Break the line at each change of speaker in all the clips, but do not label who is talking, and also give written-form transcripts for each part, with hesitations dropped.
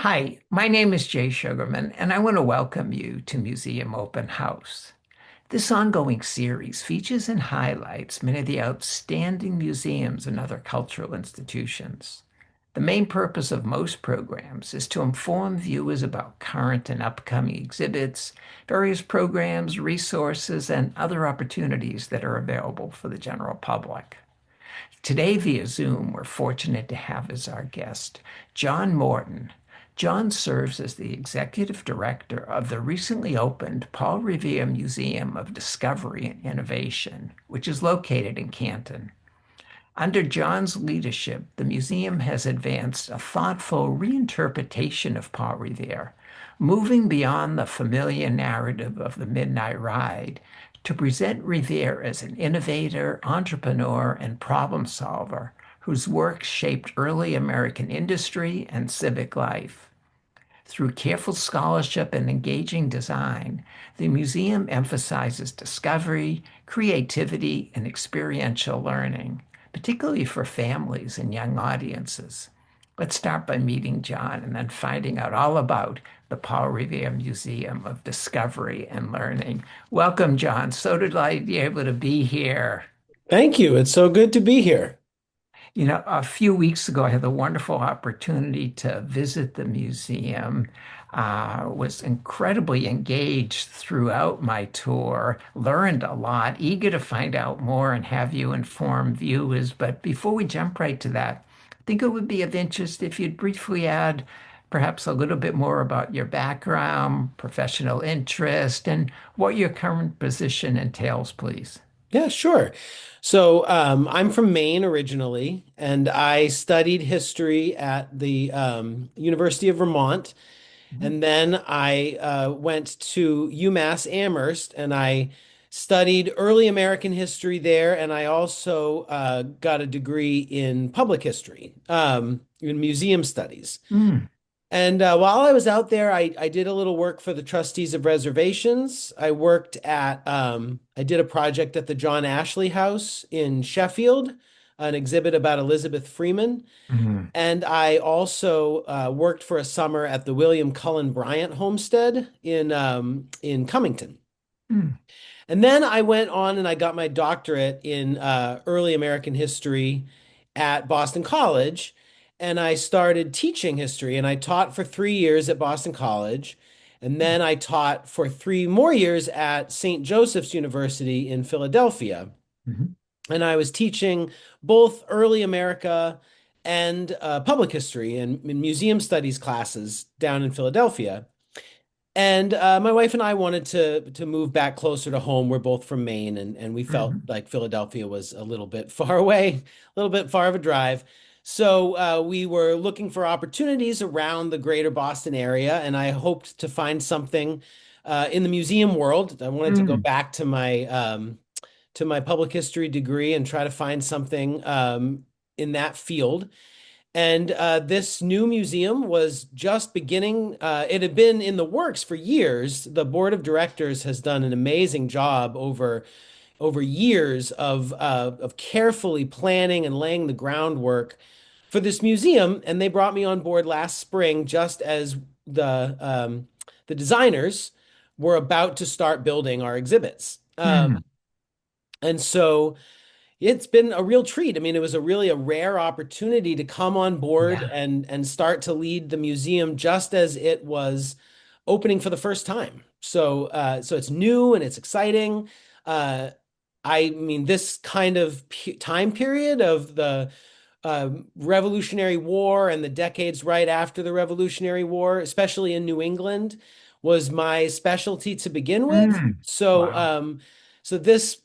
Hi, my name is Jay Sugarman, and I want to welcome you to Museum Open House. This ongoing series features and highlights many of the outstanding museums and other cultural institutions. The main purpose of most programs is to inform viewers about current and upcoming exhibits, various programs, resources, and other opportunities that are available for the general public. Today, via Zoom, we're fortunate to have as our guest John Morton. John serves as the executive director of the recently opened Paul Revere Museum of Discovery and Innovation, which is located in Canton. Under John's leadership, the museum has advanced a thoughtful reinterpretation of Paul Revere, moving beyond the familiar narrative of the Midnight Ride to present Revere as an innovator, entrepreneur, and problem solver whose work shaped early American industry and civic life. Through careful scholarship and engaging design, the museum emphasizes discovery, creativity, and experiential learning, particularly for families and young audiences. Let's start by meeting John and then finding out all about the Paul Revere Museum of Discovery and Learning. Welcome, John. So delighted to be able to be here.
Thank you. It's so good to be here.
A few weeks ago, I had the wonderful opportunity to visit the museum. Was incredibly engaged throughout my tour, learned a lot, eager to find out more and have you inform viewers. But before we jump right to that, I think it would be of interest if you'd briefly add perhaps a little bit more about your background, professional interest, and what your current position entails, please.
Yeah, sure. I'm from Maine originally, and I studied history at the University of Vermont.
Mhm.
And then I went to UMass Amherst and I studied early American history there. And I also got a degree in public history, in museum studies.
Mm,
And while I was out there, I did a little work for the trustees of reservations. I did a project at the John Ashley House in Sheffield, an exhibit about Elizabeth Freeman.
mm,
And I also worked for a summer at the William Cullen Bryant Homestead in Cummington.
mm,
And then I went on and I got my doctorate in early American history at Boston College. And I started teaching history. And I taught for 3 years at Boston College. And then I taught for 3 more years at St. Joseph's University in Philadelphia.
mhm,
And I was teaching both early America and public history and museum studies classes down in Philadelphia. And my wife and I wanted to move back closer to home. We're both from Maine, and we felt
mhm.
like Philadelphia was a little bit far away, a little bit far of a drive. So we were looking for opportunities around the greater Boston area, and I hoped to find something in the museum world. I wanted to go
Mm.
back to my public history degree and try to find something in that field. And this new museum was just beginning. It had been in the works for years. The board of directors has done an amazing job over years of carefully planning and laying the groundwork for this museum. And they brought me on board last spring, just as the designers were about to start building our exhibits.
Mm.
And so it's been a real treat. I mean, it was a rare opportunity to come on board
Yeah.
and start to lead the museum just as it was opening for the first time. So it's new and it's exciting. Uh, I mean, this kind of time period of the Revolutionary War and the decades right after the Revolutionary War, especially in New England, was my specialty to begin with.
Mm.
So,
Wow.
um, so this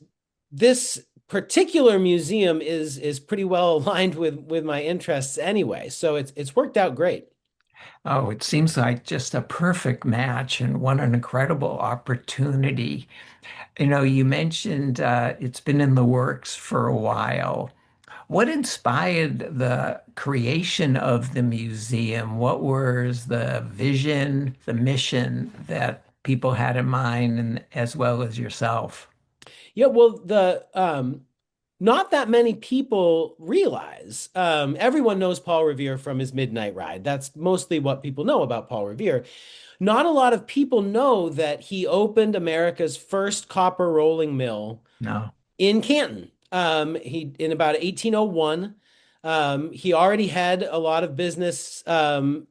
particular museum is pretty well aligned with my interests anyway. So it's worked out great.
Oh, it seems like just a perfect match and what an incredible opportunity. You mentioned it's been in the works for a while. What inspired the creation of the museum? What was the vision, the mission that people had in mind, and as well as yourself?
Yeah, well, not that many people realize. Everyone knows Paul Revere from his Midnight Ride. That's mostly what people know about Paul Revere. Not a lot of people know that he opened America's first copper rolling mill
No.
in Canton. He in about 1801. He already had a lot of business that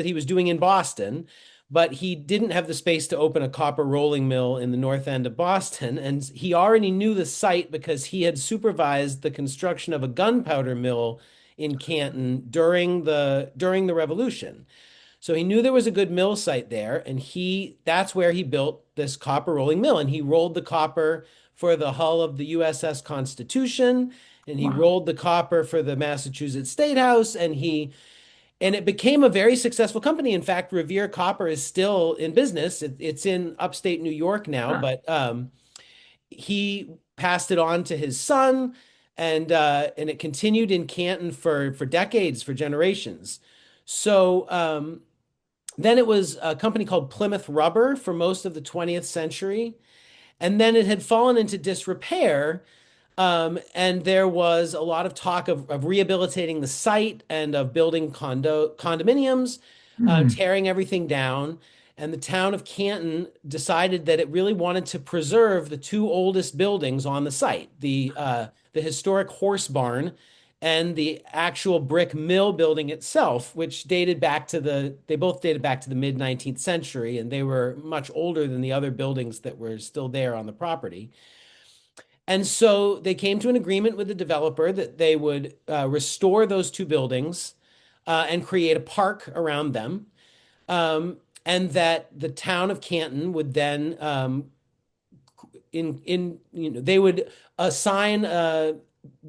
he was doing in Boston, but he didn't have the space to open a copper rolling mill in the north end of Boston. And he already knew the site because he had supervised the construction of a gunpowder mill in Canton during the Revolution. So he knew there was a good mill site there, and that's where he built this copper rolling mill. And he rolled the copper for the hull of the USS Constitution, and he
Wow.
rolled the copper for the Massachusetts State House, and it became a very successful company. In fact, Revere Copper is still in business. It's in upstate New York now,
Huh.
but he passed it on to his son, and it continued in Canton for decades, for generations. So then it was a company called Plymouth Rubber for most of the 20th century, and then it had fallen into disrepair. And there was a lot of talk of rehabilitating the site and of building condominiums,
Hmm.
tearing everything down. And the town of Canton decided that it really wanted to preserve the two oldest buildings on the site, the historic horse barn and the actual brick mill building itself, which they both dated back to the mid 19th century, and they were much older than the other buildings that were still there on the property. And so they came to an agreement with the developer that they would restore those two buildings and create a park around them. And that the town of Canton would then they would assign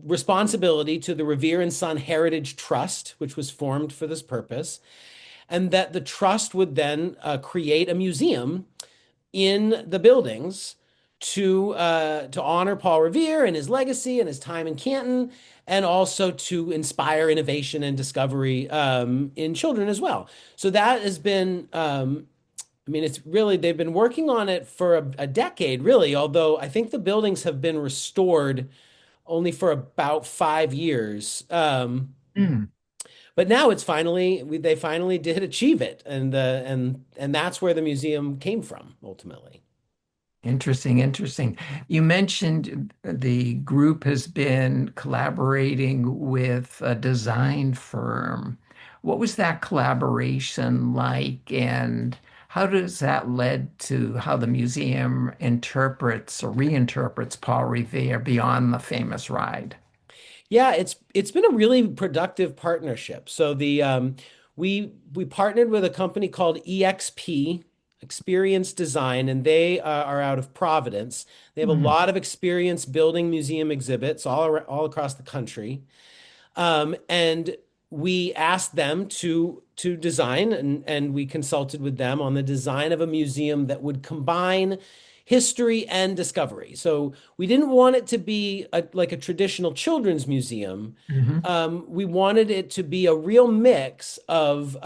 responsibility to the Revere and Son Heritage Trust, which was formed for this purpose, and that the trust would then create a museum in the buildings to honor Paul Revere and his legacy and his time in Canton, and also to inspire innovation and discovery in children as well. So that has been, I mean, it's really they've been working on it for a decade, really. Although I think the buildings have been restored only for about 5 years.
Hmm.
But now they finally did achieve it, and that's where the museum came from ultimately.
Interesting, interesting. You mentioned the group has been collaborating with a design firm. What was that collaboration like, and how does that lead to how the museum interprets or reinterprets Paul Revere beyond the famous ride?
Yeah, it's been a really productive partnership. So we partnered with a company called EXP, Experience Design, and they are out of Providence. They have a
Hmm.
lot of experience building museum exhibits all across the country. And we asked them to design, and we consulted with them on the design of a museum that would combine history and discovery. So we didn't want it to be like a traditional children's museum.
Hmm.
We wanted it to be a real mix of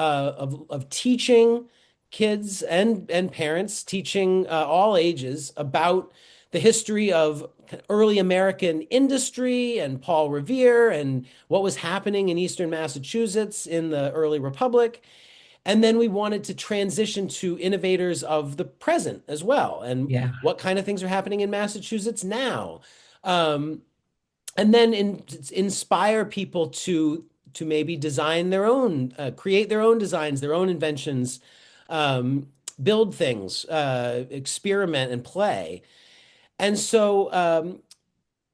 teaching kids and parents, teaching all ages about the history of early American industry and Paul Revere and what was happening in Eastern Massachusetts in the early Republic. And then we wanted to transition to innovators of the present as well, and
Yeah.
what kind of things are happening in Massachusetts now. Um, and then inspire people to maybe design their own, create their own designs, their own inventions, um, build things, experiment and play. And so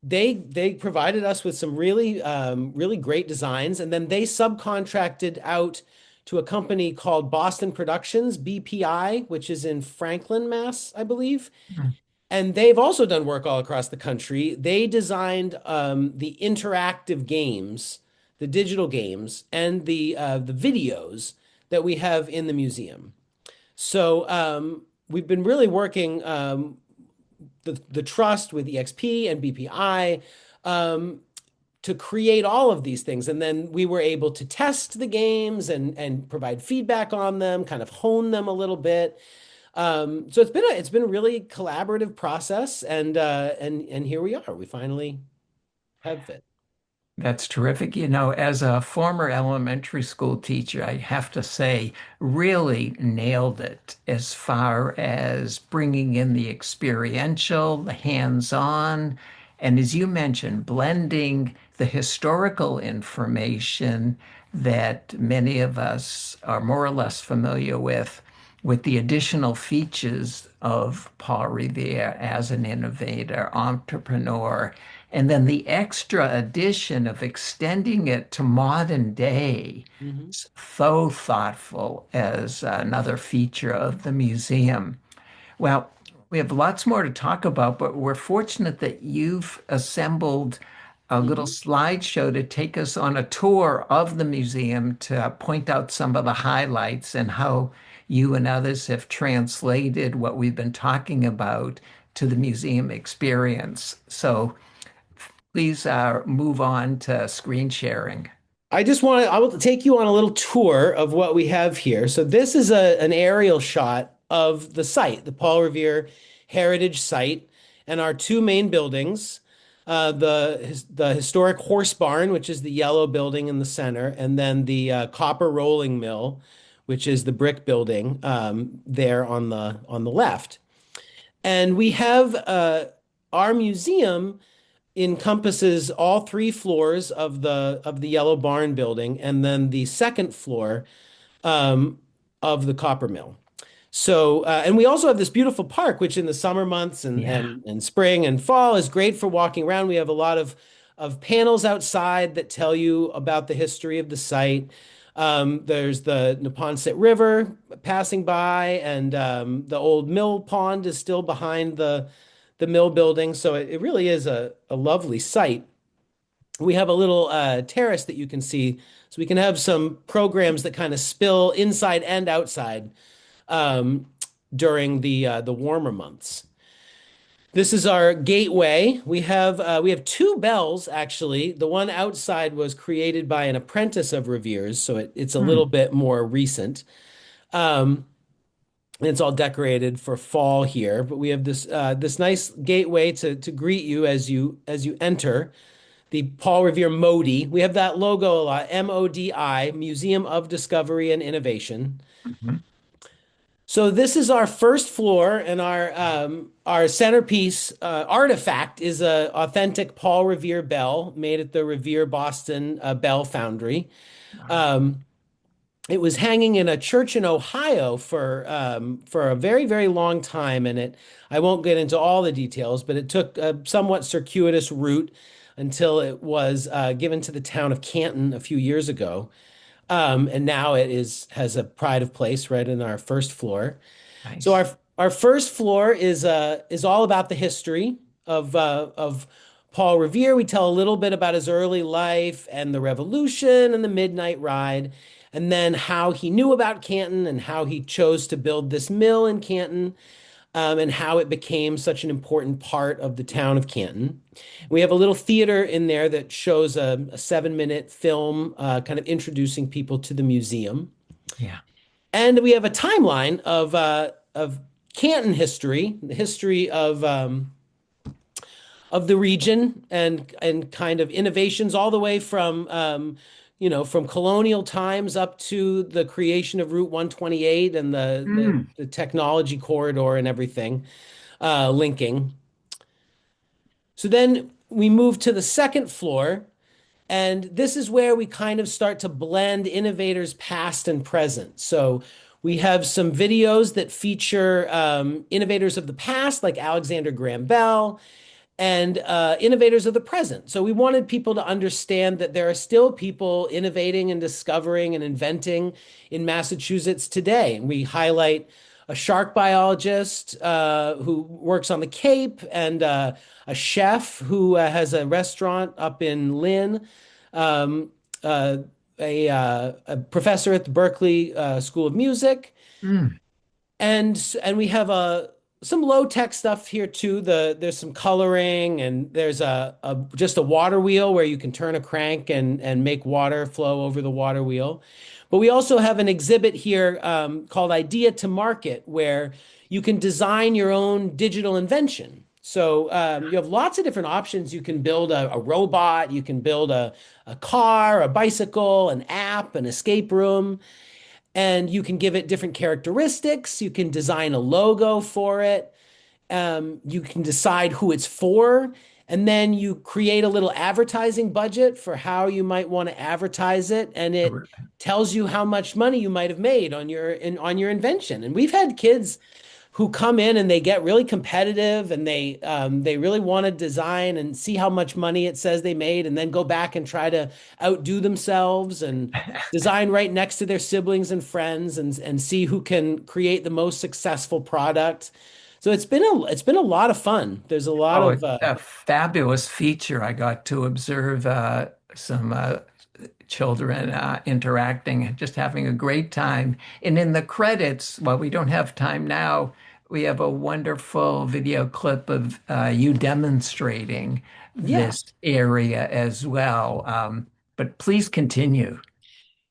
they provided us with some really great designs, and then they subcontracted out to a company called Boston Productions, BPI, which is in Franklin, Mass, I believe.
Hmm.
And they've also done work all across the country. They designed the interactive games, the digital games, and the videos that we have in the museum. So we've been really working the trust with EXP and BPI um, to create all of these things. And then we were able to test the games and provide feedback on them, kind of hone them a little bit. So it's been a really collaborative process, and here we are. We finally. head fit.
That's terrific. You know, as a former elementary school teacher, I have to say, really nailed it as far as bringing in the experiential, the hands-on, and as you mentioned, blending the historical information that many of us are more or less familiar with the additional features of Paul Revere as an innovator, entrepreneur, and then the extra addition of extending it to modern day.
Mhm.
So thoughtful as another feature of the museum. Well, we have lots more to talk about, but we're fortunate that you've assembled a little
Mhm.
slideshow to take us on a tour of the museum to point out some of the highlights and how you and others have translated what we've been talking about to the museum experience. So please move on to screen sharing.
I will take you on a little tour of what we have here. So this is an aerial shot of the site, the Paul Revere Heritage Site, and our two main buildings, the historic horse barn, which is the yellow building in the center, and then the copper rolling mill, which is the brick building there on the left. And we have our museum encompasses all three floors of the Yellow Barn building, and then the second floor um, of the copper mill. So, and we also have this beautiful park, which in the summer months
Yeah.
and spring and fall is great for walking around. We have a lot of panels outside that tell you about the history of the site. There's the Neponset River passing by, and the old mill pond is still behind the mill building. So it really is a lovely site. We have a little terrace that you can see, so we can have some programs that kind of spill inside and outside um, during the warmer months. This is our gateway. We have two bells actually. The one outside was created by an apprentice of Revere's, so it's a little
Hmm.
bit more recent. Um, and it's all decorated for fall here, but we have this nice gateway to greet you as you enter the Paul Revere Modi. We have that logo a lot, MODI, Museum of Discovery and Innovation.
Mhm.
So this is our first floor, and our centerpiece artifact is a authentic Paul Revere bell made at the Revere Boston Bell Foundry.
Wow.
Um, it was hanging in a church in Ohio for a very, very long time, and I won't get into all the details, but it took a somewhat circuitous route until it was given to the town of Canton a few years ago. And now it has a pride of place right in our first floor. So
Nice.
our first floor is all about the history of Paul Revere. We tell a little bit about his early life and the Revolution and the Midnight Ride, and then how he knew about Canton and how he chose to build this mill in Canton, and how it became such an important part of the town of Canton. We have a little theater in there that shows a 7-minute film, kind of introducing people to the museum.
Yeah.
And we have a timeline of Canton history, the history of the region and kind of innovations all the way from colonial times up to the creation of Route 128 and
Mm.
the technology corridor and everything linking. So then we move to the second floor, and this is where we kind of start to blend innovators past and present. So we have some videos that feature innovators of the past, like Alexander Graham Bell, and innovators of the present. So we wanted people to understand that there are still people innovating and discovering and inventing in Massachusetts today. And we highlight a shark biologist who works on the Cape, and a chef who has a restaurant up in Lynn, um, uh, a professor at the Berkeley School of Music,
Mm.
and we have some low tech stuff here too. There's some coloring, and there's a just a water wheel where you can turn a crank and make water flow over the water wheel. But we also have an exhibit here called Idea to Market, where you can design your own digital invention. So you have lots of different options. You can build a robot, you can build a car, a bicycle, an app, an escape room, and you can give it different characteristics. You can design a logo for it. You can decide who it's for, and then you create a little advertising budget for how you might want to advertise it, and it tells you how much money you might have made on on your invention. And we've had kids who come in and they get really competitive and they really want to design and see how much money it says they made, and then go back and try to outdo themselves and design right next to their siblings and friends and see who can create the most successful product. So it's been a lot of fun. There's a lot
Oh,
of
it's a fabulous feature. I got to observe some children interacting and just having a great time. And in the credits, while we don't have time now, we have a wonderful video clip of you demonstrating
yeah.
this area as well. But please continue.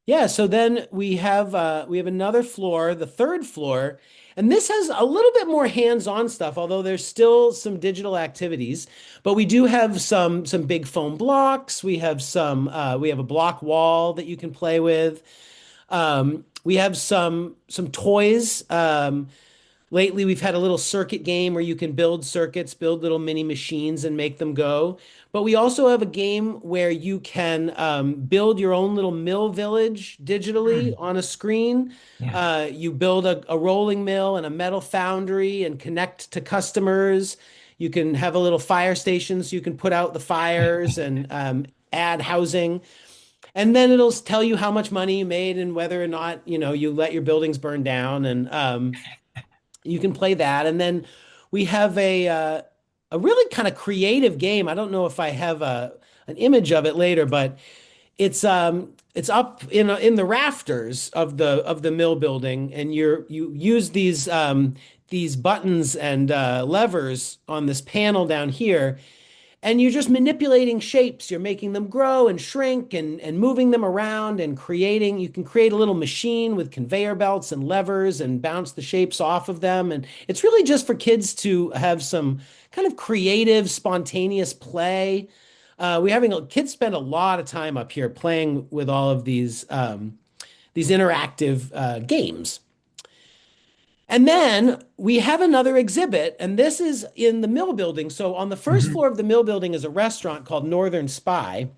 Yeah, so then we have another floor, the third floor, and this has a little bit more hands-on stuff, although there's still some digital activities. But we do have some big foam blocks. We have a block wall that you can play with. We have some toys. Lately, we've had a little circuit game where you can build circuits, build little mini machines, and make them go. But we also have a game where you can build your own little mill village digitally
Mm,
on a screen.
yeah.
You build a rolling mill and a metal foundry and connect to customers. You can have a little fire station so you can put out the fires and add housing. And then it'll tell you how much money you made and whether or not, you let your buildings burn down. And you can play that, and then we have a really kind of creative game. I don't know if I have an image of it later, but it's up in the rafters of the mill building, and you use these buttons and levers on this panel down here, and you're just manipulating shapes. You're making them grow and shrink and moving them around and creating. You can create a little machine with conveyor belts and levers and bounce the shapes off of them. And it's really just for kids to have some kind of creative, spontaneous play. We're having kids spend a lot of time up here playing with all of these interactive games. And then we have another exhibit, and this is in the mill building. So on the first
Mhm.
floor of the mill building is a restaurant called Northern Spy,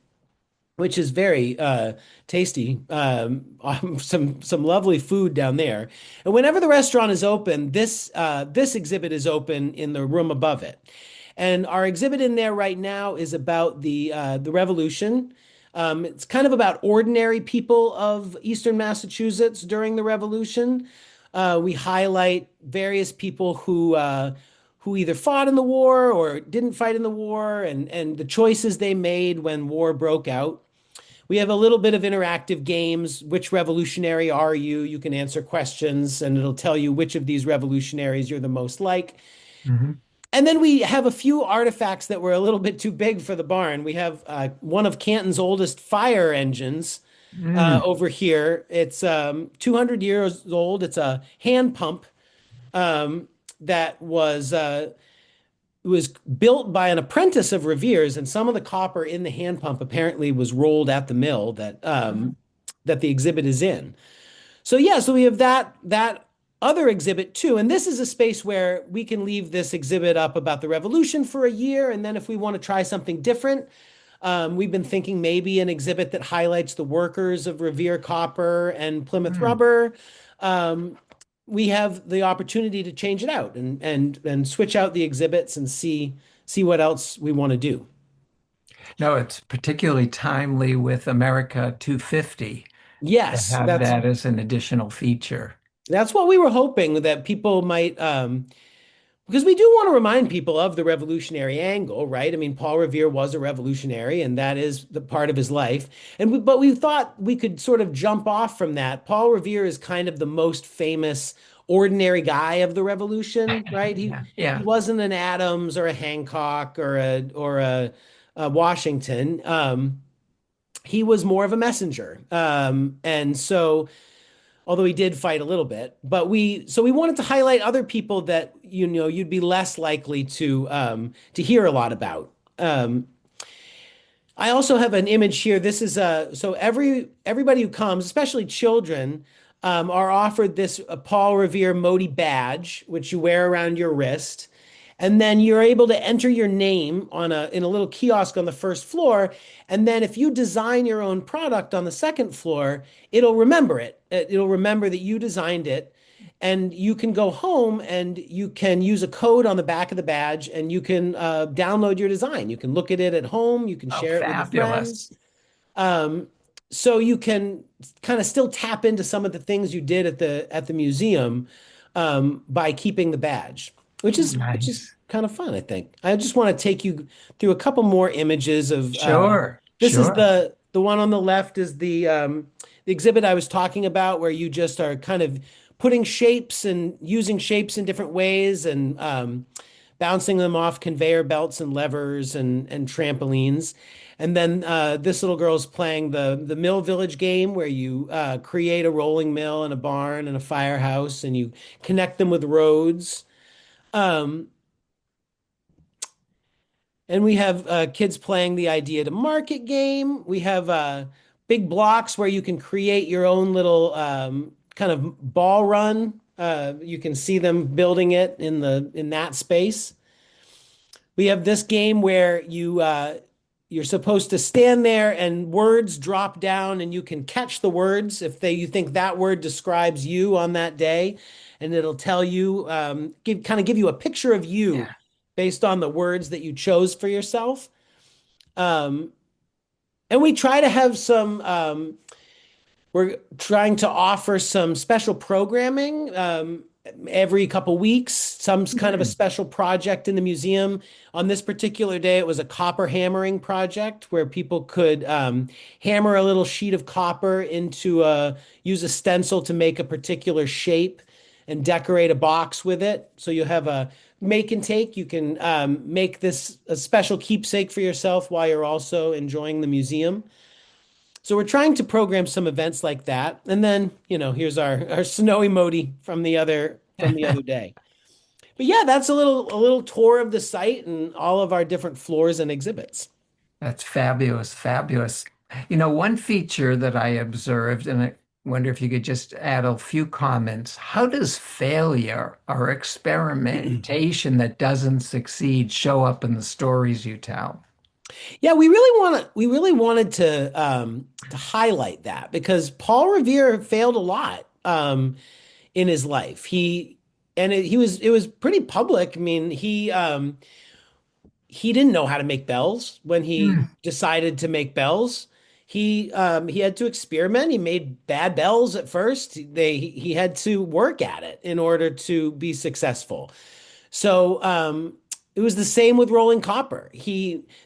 which is very tasty. Some lovely food down there. And whenever the restaurant is open, this exhibit is open in the room above it. And our exhibit in there right now is about the Revolution. It's kind of about ordinary people of Eastern Massachusetts during the Revolution. We highlight various people who either fought in the war or didn't fight in the war, and the choices they made when war broke out. We have a little bit of interactive games. Which revolutionary are you? You can answer questions, and it'll tell you which of these revolutionaries you're the most like.
Mhm.
And then we have a few artifacts that were a little bit too big for the barn. We have one of Canton's oldest fire engines
Mm.
over here. It's 200 years old. It's a hand pump that was built by an apprentice of Revere's, and some of the copper in the hand pump apparently was rolled at the mill that the exhibit is in. So yeah, so we have that other exhibit too, and this is a space where we can leave this exhibit up about the revolution for a year, and then if we want to try something different, we've been thinking maybe an exhibit that highlights the workers of Revere Copper and Plymouth
Mm.
Rubber. Um, we have the opportunity to change it out and switch out the exhibits and see what else we want to do.
No, it's particularly timely with America 250 to
Yes,
have that as an additional feature.
that's what we were hoping that people might because we do want to remind people of the revolutionary angle, right? I mean, Paul Revere was a revolutionary, and that is the part of his life. But we thought we could sort of jump off from that. Paul Revere is kind of the most famous ordinary guy of the revolution, right?
Yeah,
He
yeah.
wasn't an Adams or a Hancock or a Washington. He was more of a messenger, and so. although he did fight a little bit. But we wanted to highlight other people that you'd be less likely to hear a lot about. I also have an image here. This is so everybody who comes, especially children, are offered this Paul Revere Modi badge, which you wear around your wrist. And then you're able to enter your name in a little kiosk on the first floor. And then if you design your own product on the second floor, it'll remember it. It'll remember that you designed it. And you can go home and you can use a code on the back of the badge and you can download your design. You can look at it at home. You can
Oh,
share it with your friends.
fabulous.
Um, so you can kind of still tap into some of the things you did at the museum by keeping the badge, which is
Nice.
kind of fun, I think. I just want to take you through a couple more images of
Sure,
this is
sure.
the one on the left is the exhibit I was talking about, where you just are kind of putting shapes and using shapes in different ways and bouncing them off conveyor belts and levers and trampolines. And then this little girl's playing the Mill Village game, where you create a rolling mill and a barn and a firehouse, and you connect them with roads. Um, and we have kids playing the idea to market game. We have big blocks where you can create your own little kind of ball run. You can see them building it in that space. We have this game where you're supposed to stand there and words drop down and you can catch the words if you think that word describes you on that day, and it'll tell you kind of give you a picture of you
Yeah.
based on the words that you chose for yourself. Um, and we try to have some we're trying to offer some special programming every couple weeks, some kind of a
Hmm.
special project in the museum. On this particular day, it was a copper hammering project where people could hammer a little sheet of copper use a stencil to make a particular shape and decorate a box with it. So you have a make and take. You can make this a special keepsake for yourself while you're also enjoying the museum. So we're trying to program some events like that. And then, here's our snowy Modi from the other day. But yeah, that's a little tour of the site and all of our different floors and exhibits.
That's fabulous, fabulous. One feature that I observed, and I wonder if you could just add a few comments. How does failure or experimentation that doesn't succeed show up in the stories you tell?
Yeah, we really wanted to highlight that because Paul Revere failed a lot in his life. It was pretty public. I mean, he didn't know how to make bells when he
Hmm.
decided to make bells. He had to experiment. He made bad bells at first. He had to work at it in order to be successful. So it was the same with rolling copper.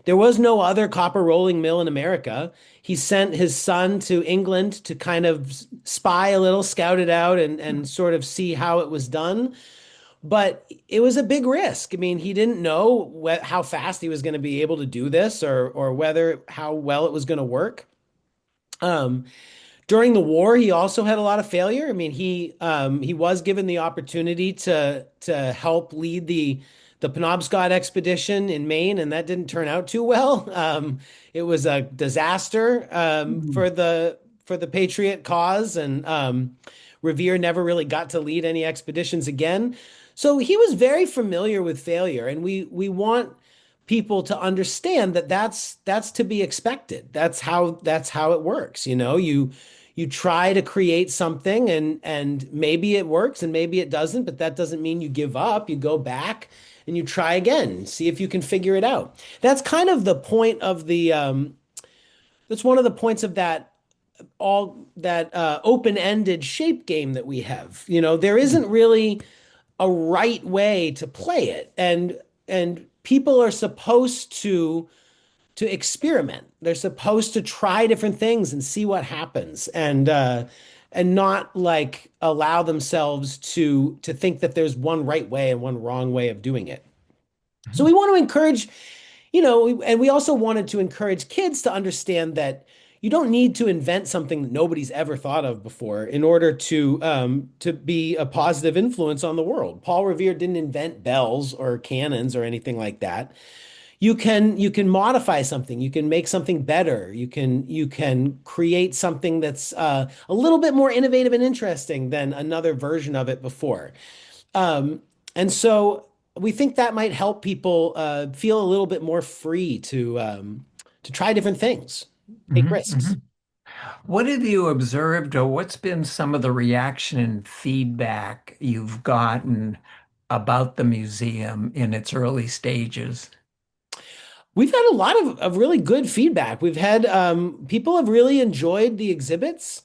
There was no other copper rolling mill in America. He sent his son to England to kind of spy a little, scout it out, and sort of see how it was done. But it was a big risk. I mean, he didn't know how fast he was going to be able to do this, or whether how well it was going to work. Um, During the war, he also had a lot of failure. I mean, he was given the opportunity to help lead the Penobscot expedition in Maine, and that didn't turn out too well. It was a disaster
Hmm.
for the Patriot cause, and Revere never really got to lead any expeditions again. So he was very familiar with failure, and we want people to understand that that's to be expected. That's how it works. You try to create something and maybe it works and maybe it doesn't, but that doesn't mean you give up. You go back and you try again, see if you can figure it out. That's kind of the point of that's one of the points of that open-ended shape game that we have. There isn't really a right way to play it, and people are supposed to experiment. They're supposed to try different things and see what happens, and not like allow themselves to think that there's one right way and one wrong way of doing it. So we want to encourage, and we also wanted to encourage kids to understand that you don't need to invent something that nobody's ever thought of before in order to be a positive influence on the world. Paul Revere didn't invent bells or cannons or anything like that. You can modify something, you can make something better, you can create something that's a little bit more innovative and interesting than another version of it before. Um, and so we think that might help people feel a little bit more free to try different things, take
Hmm.
risks.
What have you observed, or what's been some of the reaction and feedback you've gotten about the museum in its early stages?
We've had a lot of really good feedback. We've had people have really enjoyed the exhibits.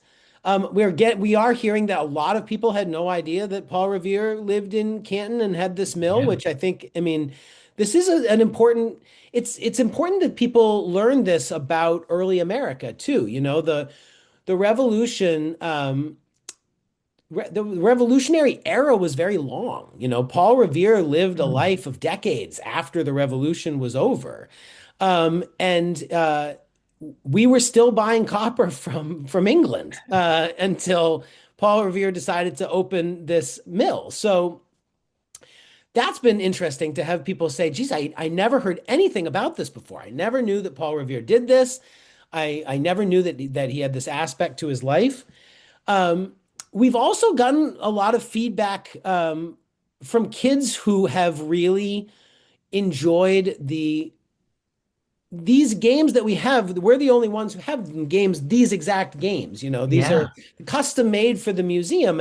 We are hearing that a lot of people had no idea that Paul Revere lived in Canton and had this mill,
Yeah.
which I mean, this is an important. It's important that people learn this about early America too. You know, the revolution. The revolutionary era was very long. You know, Paul Revere lived a
Mm.
life of decades after the revolution was over. And we were still buying copper from England until Paul Revere decided to open this mill. So that's been interesting to have people say, geez, I never heard anything about this before. I never knew that Paul Revere did this. I never knew that he had this aspect to his life. Um, we've also gotten a lot of feedback from kids who have really enjoyed these games that we have. We're the only ones who have games, these exact games. You know, these are
Yeah.
custom made for the museum,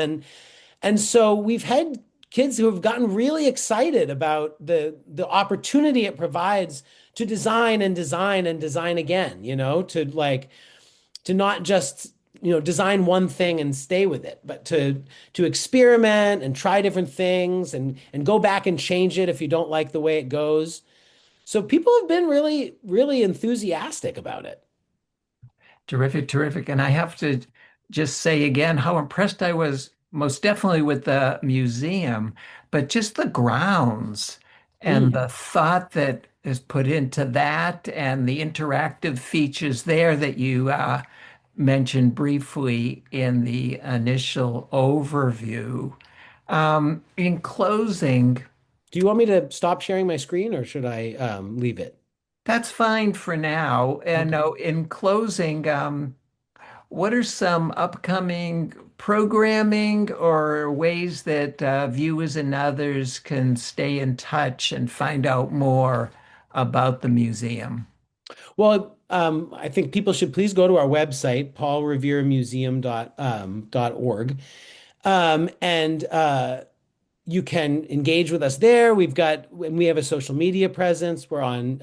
and so we've had kids who have gotten really excited about the opportunity it provides to design and design and design again. You know, to not just design one thing and stay with it, but to experiment and try different things and go back and change it if you don't like the way it goes. So people have been really, really enthusiastic about it.
Terrific, terrific. And I have to just say again how impressed I was, most definitely with the museum, but just the grounds and
Mm.
the thought that is put into that and the interactive features there that you mentioned briefly in the initial overview. In closing,
Do you want me to stop sharing my screen or should I leave it?
that's fine for now. And
Okay.
in closing, what are some upcoming programming or ways that viewers and others can stay in touch and find out more about the museum?
Well, I think people should please go to our website, paulreveremuseum.org. And you can engage with us there. We have a social media presence. We're on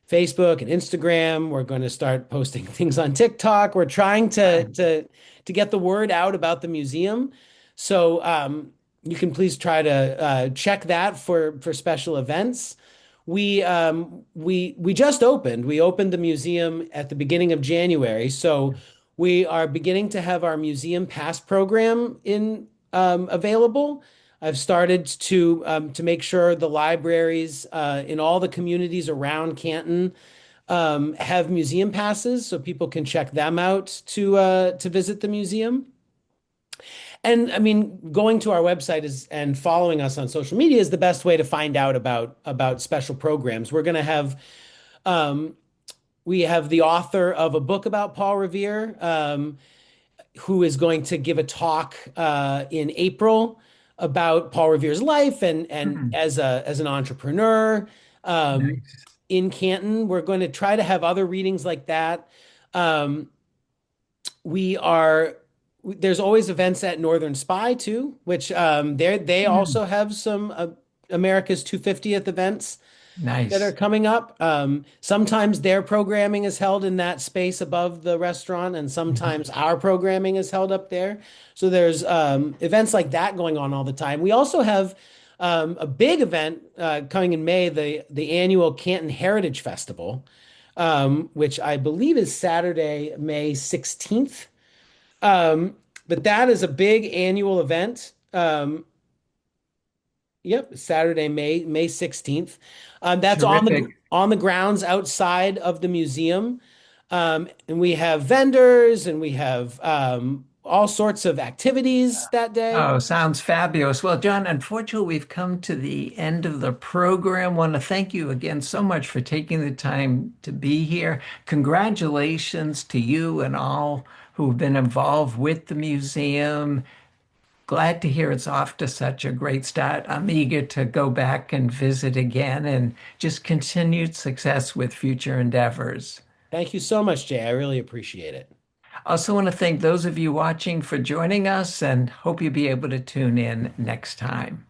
Facebook and Instagram. We're going to start posting things on TikTok. We're trying to get the word out about the museum. So you can please try to check that for special events. We just opened. We opened the museum at the beginning of January. So we are beginning to have our museum pass program in available. I've started to make sure the libraries in all the communities around Canton have museum passes, so people can check them out to visit the museum. And I mean, going to our website is and following us on social media is the best way to find out about special programs. Um, we have the author of a book about Paul Revere, who is going to give a talk in April about Paul Revere's life and
Hmm.
as an entrepreneur
Nice.
in Canton. We're going to try to have other readings like that. Um, we are there's always events at Northern Spy too, which they
Hmm.
also have some America's 250th events that are
Nice.
coming up. Sometimes their programming is held in that space above the restaurant, and
Mhm.
sometimes our programming is held up there. So there's events like that going on all the time. We also have a big event coming in May, the annual Canton Heritage Festival, which I believe is Saturday, May 16th. Um, but that is a big annual event. Yep, Saturday, May 16th. That's
Terrific.
on the grounds outside of the museum. And we have vendors and we have all sorts of activities that day.
Oh, sounds fabulous. Well, John, unfortunately, we've come to the end of the program. Want to thank you again so much for taking the time to be here. Congratulations to you and all who've been involved with the museum. Glad to hear it's off to such a great start. I'm eager to go back and visit again and just continued success with future endeavors.
Thank you so much, Jay. I really appreciate it.
I also want to thank those of you watching for joining us and hope you'll be able to tune in next time.